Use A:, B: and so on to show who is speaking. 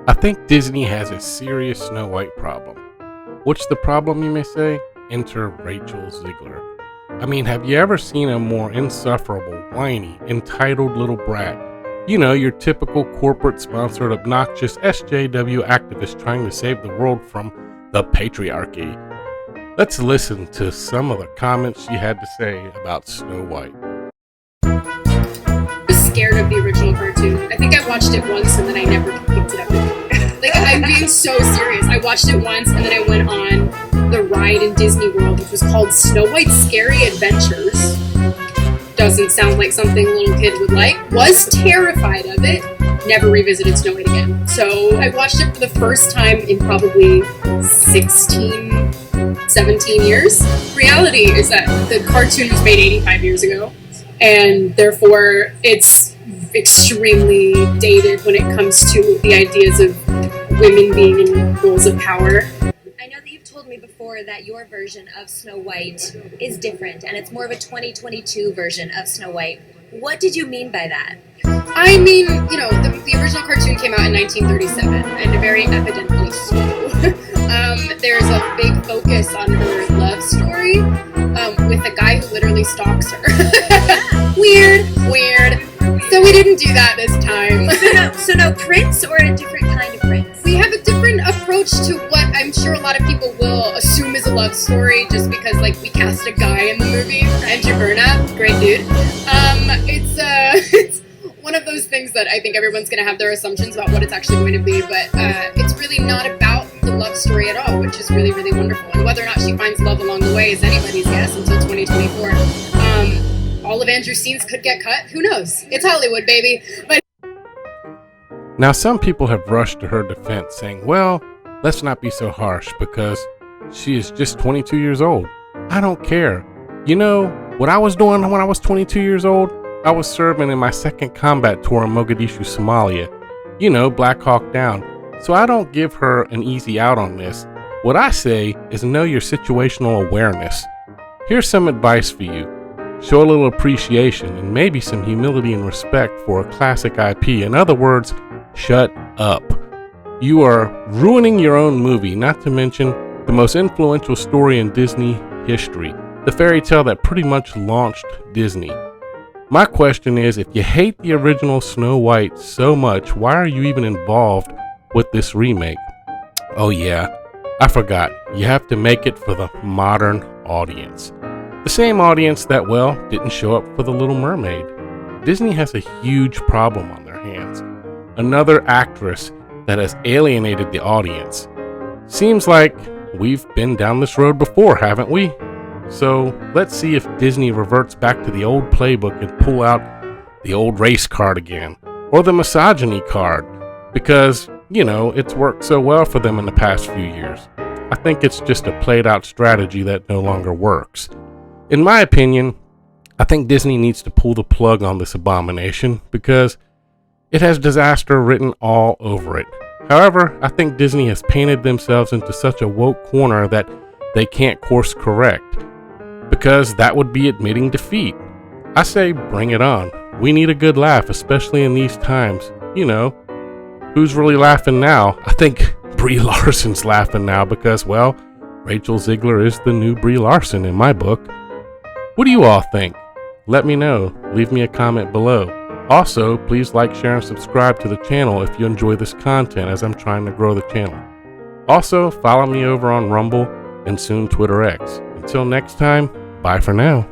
A: I think Disney has a serious Snow White problem. What's the problem, you may say? Enter Rachel Zegler. I mean, have you ever seen a more insufferable, whiny, entitled little brat? You know, your typical corporate-sponsored, obnoxious SJW activist trying to save the world from the patriarchy. Let's listen to some of the comments she had to say about Snow White.
B: I was scared of the original cartoon. I think I watched it once and then I never picked it up again. Like, I'm being so serious. I watched it once and then I went on the ride in Disney World, which was called Snow White's Scary Adventures. Doesn't sound like something a little kid would like. Was terrified of it. Never revisited Snow White again. So I watched it for the first time in probably 16, 17 years. Reality is that the cartoon was made 85 years ago, and therefore it's extremely dated when it comes to the ideas of women being in roles of power.
C: I know that you've told me before that your version of Snow White is different, and it's more of a 2022 version of Snow White. What did you mean by that?
B: I mean, you know, the original cartoon came out in 1937, and very evidently so. There's a big focus on her love story with a guy who literally stalks her. Weird. So we didn't do that this time.
C: So no prince, or a different kind of prince?
B: We have a different approach to what I'm sure a lot of people will assume is a love story, just because, like, we cast a guy in the movie, Andrew Burnap, great dude. It's one of those things that I think everyone's going to have their assumptions about what it's actually going to be, but it's really not about the love story at all, which is really, really wonderful. And whether or not she finds love along the way is anybody's guess until 2024. All of Andrew's scenes could get cut. Who knows? It's Hollywood, baby. But
A: Now, some people have rushed to her defense, saying, well, let's not be so harsh because she is just 22 years old. I don't care. You know, what I was doing when I was 22 years old? I was serving in my second combat tour in Mogadishu, Somalia. You know, Black Hawk Down. So I don't give her an easy out on this. What I say is know your situational awareness. Here's some advice for you. Show a little appreciation and maybe some humility and respect for a classic IP. In other words, shut up. You are ruining your own movie, not to mention the most influential story in Disney history, the fairy tale that pretty much launched Disney. My question is, if you hate the original Snow White so much, why are you even involved with this remake? Oh yeah, I forgot. You have to make it for the modern audience. The same audience that, well, didn't show up for The Little Mermaid. Disney has a huge problem on their hands. Another actress that has alienated the audience. Seems like we've been down this road before, haven't we? So let's see if Disney reverts back to the old playbook and pull out the old race card again, or the misogyny card, because, you know, it's worked so well for them in the past few years. I think it's just a played out strategy that no longer works. In my opinion, I think Disney needs to pull the plug on this abomination because it has disaster written all over it. However, I think Disney has painted themselves into such a woke corner that they can't course correct, because that would be admitting defeat. I say bring it on. We need a good laugh, especially in these times. You know, who's really laughing now? I think Brie Larson's laughing now because, well, Rachel Zegler is the new Brie Larson in my book. What do you all think? Let me know. Leave me a comment below. Also, please like, share, and subscribe to the channel if you enjoy this content, as I'm trying to grow the channel. Also, follow me over on Rumble and soon Twitter X. Until next time, bye for now.